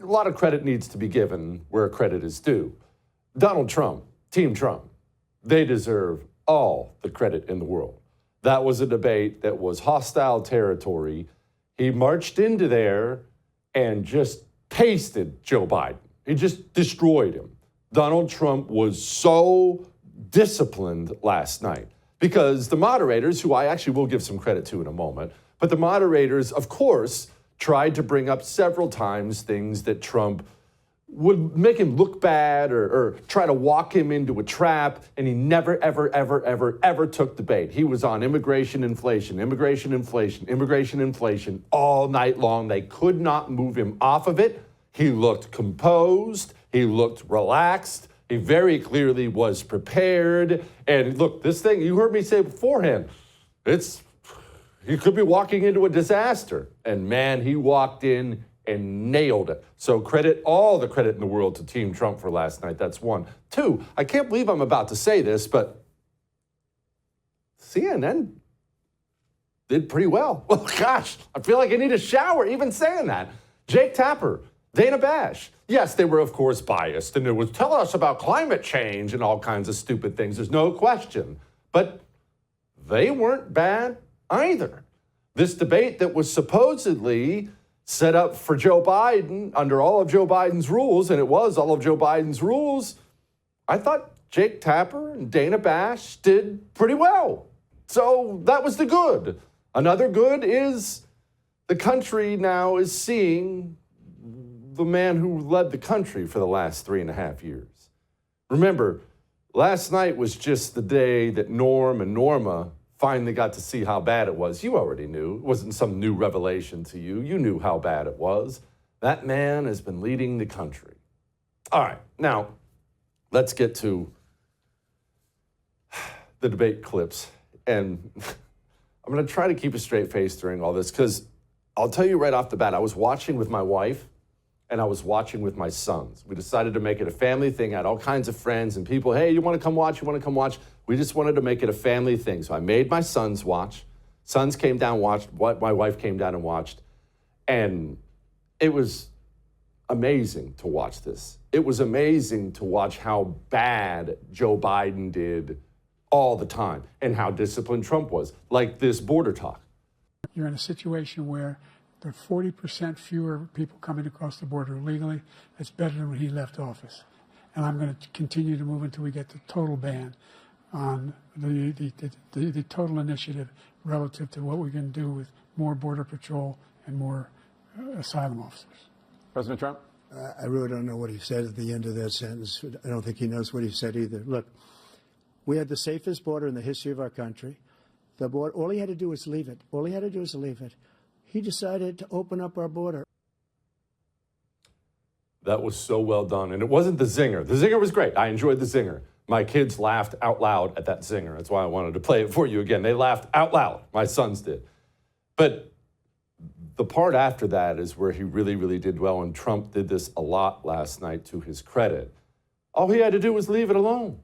a lot of credit needs to be given where credit is due. Donald Trump, Team Trump, they deserve all the credit in the world. That was a debate that was hostile territory. He marched into there and just pasted Joe Biden. He just destroyed him. Donald Trump was so disciplined last night because the moderators, who I actually will give some credit to in a moment, but the moderators, of course, tried to bring up several times things that Trump would make him look bad or try to walk him into a trap, and he never, ever, ever, ever, ever took the bait. He was on immigration inflation all night long. They could not move him off of it. He looked composed. He looked relaxed. He very clearly was prepared. And look, this thing, you heard me say beforehand, he could be walking into a disaster. And man, he walked in and nailed it. So all the credit in the world to Team Trump for last night. That's one. Two, I can't believe I'm about to say this, but CNN did pretty well. Well, gosh, I feel like I need a shower even saying that. Jake Tapper, Dana Bash. Yes, they were, of course, biased, and it was tell us about climate change and all kinds of stupid things. There's no question. But they weren't bad either. This debate that was supposedly set up for Joe Biden under all of Joe Biden's rules, and it was all of Joe Biden's rules, I thought Jake Tapper and Dana Bash did pretty well. So that was the good. Another good is the country now is seeing the man who led the country for the last 3.5 years. Remember, last night was just the day that Norm and Norma finally got to see how bad it was. You already knew. It wasn't some new revelation to you. You knew how bad it was. That man has been leading the country. All right, now let's get to the debate clips. And I'm going to try to keep a straight face during all this because I'll tell you right off the bat, I was watching with my wife and I was watching with my sons. We decided to make it a family thing. I had all kinds of friends and people, hey, you want to come watch? You want to come watch? We just wanted to make it a family thing. So I made my sons watch. Sons came down and watched. My wife came down and watched. And it was amazing to watch this. It was amazing to watch how bad Joe Biden did all the time and how disciplined Trump was, like this border talk. You're in a situation where there are 40% fewer people coming across the border illegally. That's better than when he left office. And I'm going to continue to move until we get the total ban on the total initiative relative to what we can do with more border patrol and more asylum officers. President Trump? I really don't know what he said at the end of that sentence. I don't think he knows what he said either. Look, we had the safest border in the history of our country. The border, all he had to do was leave it. All he had to do was leave it. He decided to open up our border. That was so well done. And it wasn't the zinger. The zinger was great. I enjoyed the zinger. My kids laughed out loud at that zinger. That's why I wanted to play it for you again. They laughed out loud. My sons did. But the part after that is where he really, really did well. And Trump did this a lot last night to his credit. All he had to do was leave it alone.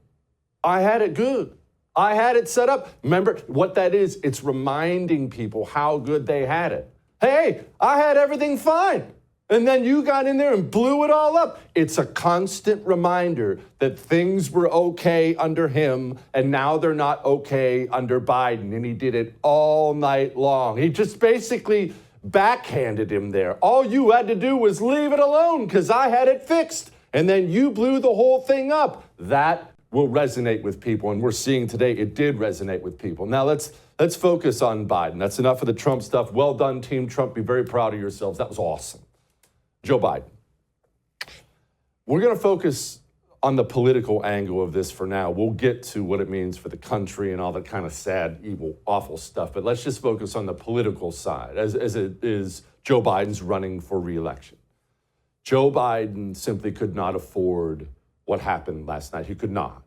I had it good. I had it set up. Remember what that is? It's reminding people how good they had it. Hey, I had everything fine. And then you got in there and blew it all up. It's a constant reminder that things were okay under him, and now they're not okay under Biden. And he did it all night long. He just basically backhanded him there. All you had to do was leave it alone because I had it fixed. And then you blew the whole thing up. That will resonate with people. And we're seeing today it did resonate with people. Now let's focus on Biden. That's enough of the Trump stuff. Well done, Team Trump. Be very proud of yourselves. That was awesome. Joe Biden. We're going to focus on the political angle of this for now. We'll get to what it means for the country and all that kind of sad, evil, awful stuff. But let's just focus on the political side as it is Joe Biden's running for re-election. Joe Biden simply could not afford what happened last night. He could not.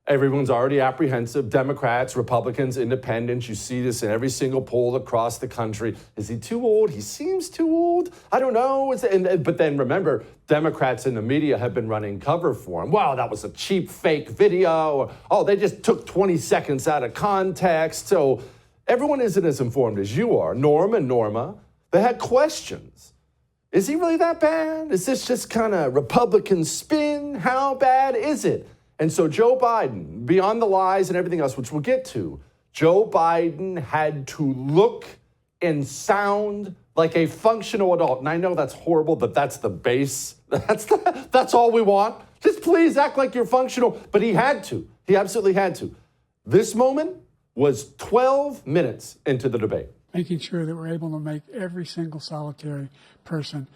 Everyone's already apprehensive. Democrats, Republicans, independents. You see this in every single poll across the country. Is he too old? He seems too old. I don't know. But then remember, Democrats in the media have been running cover for him. Wow, that was a cheap fake video. Oh, they just took 20 seconds out of context. So everyone isn't as informed as you are. Norm and Norma, they had questions. Is he really that bad? Is this just kind of Republican spin? How bad is it? And so Joe Biden, beyond the lies and everything else, which we'll get to, Joe Biden had to look and sound like a functional adult. And I know that's horrible, but that's the base. That's all we want. Just please act like you're functional. But he had to. He absolutely had to. This moment was 12 minutes into the debate. Making sure that we're able to make every single solitary person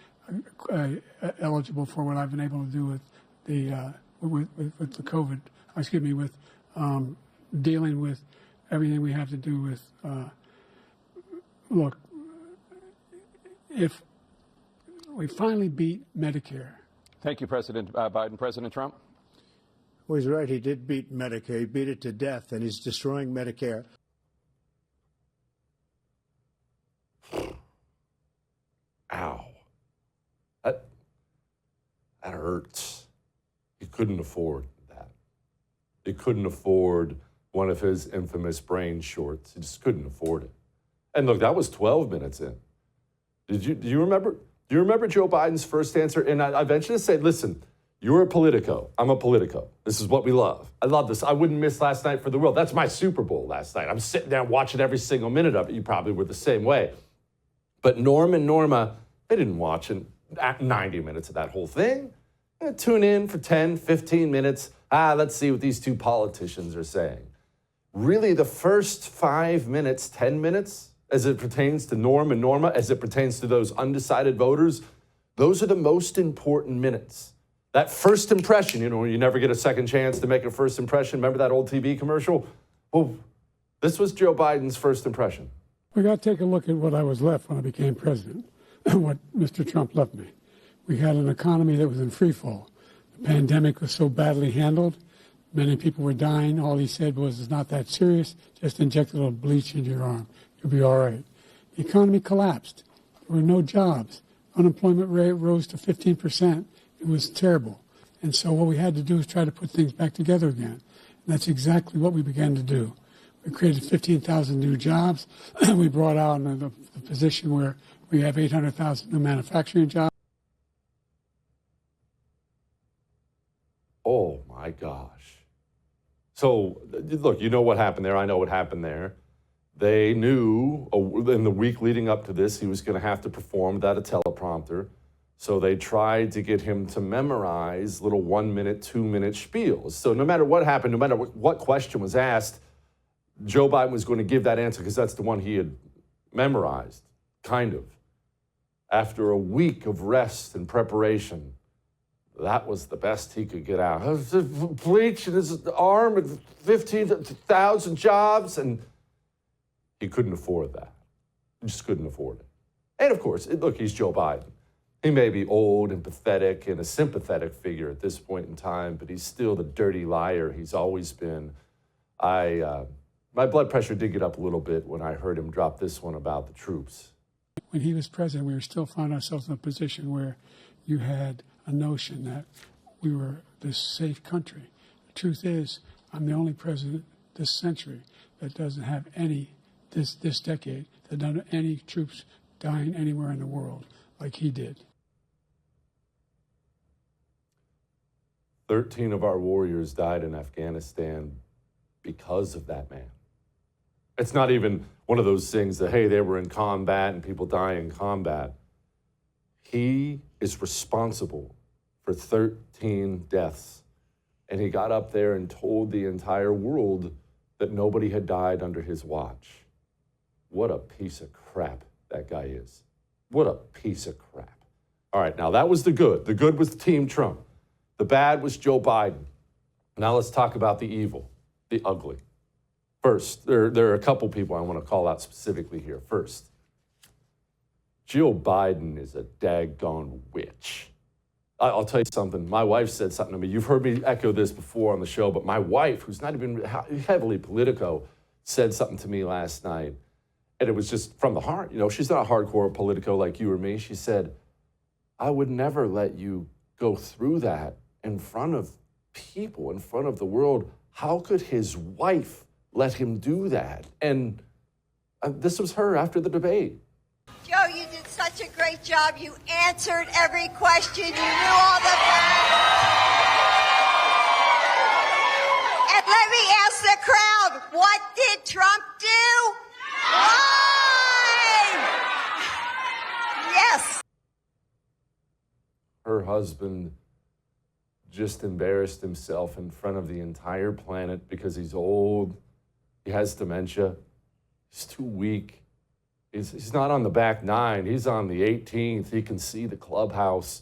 eligible for what I've been able to do with the with the COVID. With dealing with everything we have to do with. Look, if we finally beat Medicare. Thank you, President Biden. President Trump? Well, he's right. He did beat Medicare. He beat it to death, and he's destroying Medicare. Ow. That hurts. He couldn't afford that. He couldn't afford one of his infamous brain shorts. He just couldn't afford it. And look, that was 12 minutes in. Do you remember? Do you remember Joe Biden's first answer? And I venture to say, listen, you're a Politico. I'm a Politico. This is what we love. I love this. I wouldn't miss last night for the world. That's my Super Bowl last night. I'm sitting there watching every single minute of it. You probably were the same way. But Norm and Norma, they didn't watch 90 minutes of that whole thing. Tune in for 10, 15 minutes. Let's see what these two politicians are saying. Really, the first 5 minutes, 10 minutes, as it pertains to Norm and Norma, as it pertains to those undecided voters, those are the most important minutes. That first impression, you never get a second chance to make a first impression. Remember that old TV commercial? Well, this was Joe Biden's first impression. We got to take a look at what I was left when I became president, what Mr. Trump left me. We had an economy that was in free fall. The pandemic was so badly handled. Many people were dying. All he said was, it's not that serious. Just inject a little bleach into your arm. You'll be all right. The economy collapsed. There were no jobs. Unemployment rate rose to 15%. It was terrible. And so what we had to do is try to put things back together again. And that's exactly what we began to do. We created 15,000 new jobs. We brought out the position where we have 800,000 new manufacturing jobs. Oh, my gosh. So, look, you know what happened there. I know what happened there. They knew in the week leading up to this, he was going to have to perform without a teleprompter. So they tried to get him to memorize little 1 minute, 2 minute spiels. So no matter what happened, no matter what question was asked, Joe Biden was going to give that answer because that's the one he had memorized, kind of. After a week of rest and preparation, that was the best he could get out. Bleach in his arm and 15,000 jobs, and he couldn't afford that. He just couldn't afford it. And of course, look, he's Joe Biden. He may be old and pathetic and a sympathetic figure at this point in time, but he's still the dirty liar he's always been. My blood pressure did get up a little bit when I heard him drop this one about the troops. When he was president, we still found ourselves in a position where you had a notion that we were this safe country. The truth is, I'm the only president this century that doesn't have this decade, that doesn't have any troops dying anywhere in the world like he did. 13 of our warriors died in Afghanistan because of that man. It's not even one of those things that, hey, they were in combat and people die in combat. He is responsible for 13 deaths. And he got up there and told the entire world that nobody had died under his watch. What a piece of crap that guy is. What a piece of crap. All right, now that was the good. The good was Team Trump. The bad was Joe Biden. Now let's talk about the evil, the ugly. First, there are a couple people I want to call out specifically here. First, Jill Biden is a daggone witch. I'll tell you something. My wife said something to me. You've heard me echo this before on the show, but my wife, who's not even heavily Politico, said something to me last night. And it was just from the heart. She's not a hardcore Politico like you or me. She said, I would never let you go through that in front of people, in front of the world. How could his wife let him do that? And this was her after the debate. Joe, you did such such a great job. You answered every question. You knew all the... And let me ask the crowd, what did Trump do? Lied! Yes. Her husband just embarrassed himself in front of the entire planet because he's old, he has dementia, he's too weak. He's not on the back nine, he's on the 18th. He can see the clubhouse.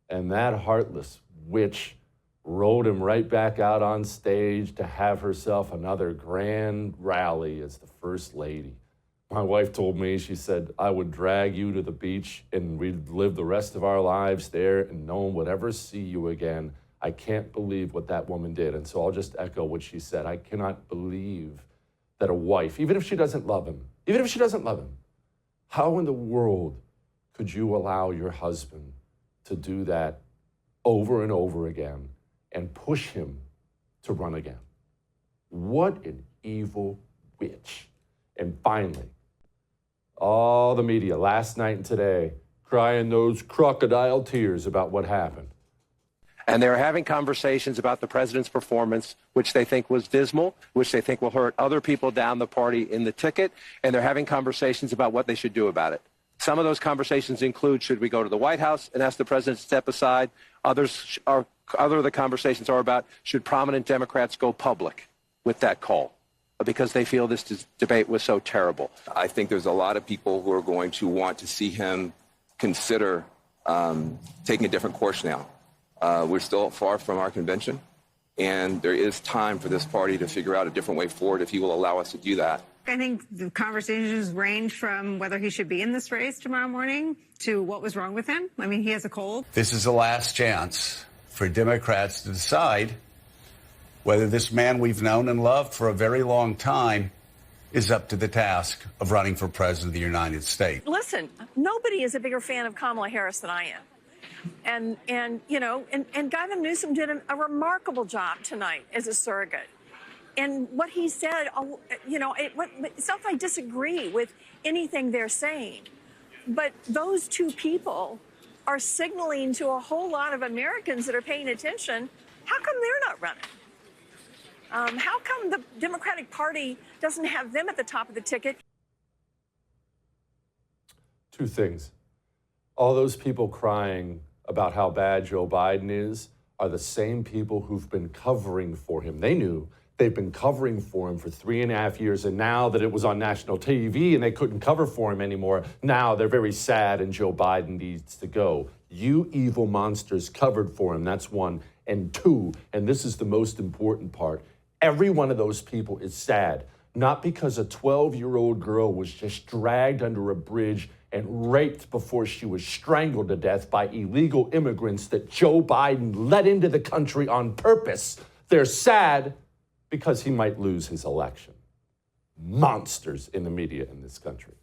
And that heartless witch rode him right back out on stage to have herself another grand rally as the first lady. My wife told me, she said, I would drag you to the beach and we'd live the rest of our lives there and no one would ever see you again. I can't believe what that woman did. And so I'll just echo what she said. I cannot believe that a wife, even if she doesn't love him, how in the world could you allow your husband to do that over and over again and push him to run again? What an evil witch. And finally, all the media last night and today crying those crocodile tears about what happened. And they're having conversations about the president's performance, which they think was dismal, which they think will hurt other people down the party in the ticket. And they're having conversations about what they should do about it. Some of those conversations include, should we go to the White House and ask the president to step aside? Other of the conversations are about, should prominent Democrats go public with that call? Because they feel this debate was so terrible. I think there's a lot of people who are going to want to see him consider taking a different course now. We're still far from our convention, and there is time for this party to figure out a different way forward if he will allow us to do that. I think the conversations range from whether he should be in this race tomorrow morning to what was wrong with him. I mean, he has a cold. This is the last chance for Democrats to decide whether this man we've known and loved for a very long time is up to the task of running for president of the United States. Listen, nobody is a bigger fan of Kamala Harris than I am. And Gavin Newsom did a remarkable job tonight as a surrogate. And what he said, it's not that I disagree with anything they're saying, but those two people are signaling to a whole lot of Americans that are paying attention, how come they're not running? How come the Democratic Party doesn't have them at the top of the ticket? Two things. All those people crying about how bad Joe Biden is are the same people who've been covering for him. They knew they've been covering for him for 3.5 years, and now that it was on national TV and they couldn't cover for him anymore, now they're very sad and Joe Biden needs to go. You evil monsters covered for him, that's one. And two, and this is the most important part, every one of those people is sad, not because a 12-year-old girl was just dragged under a bridge and raped before she was strangled to death by illegal immigrants that Joe Biden let into the country on purpose. They're sad because he might lose his election. Monsters in the media in this country.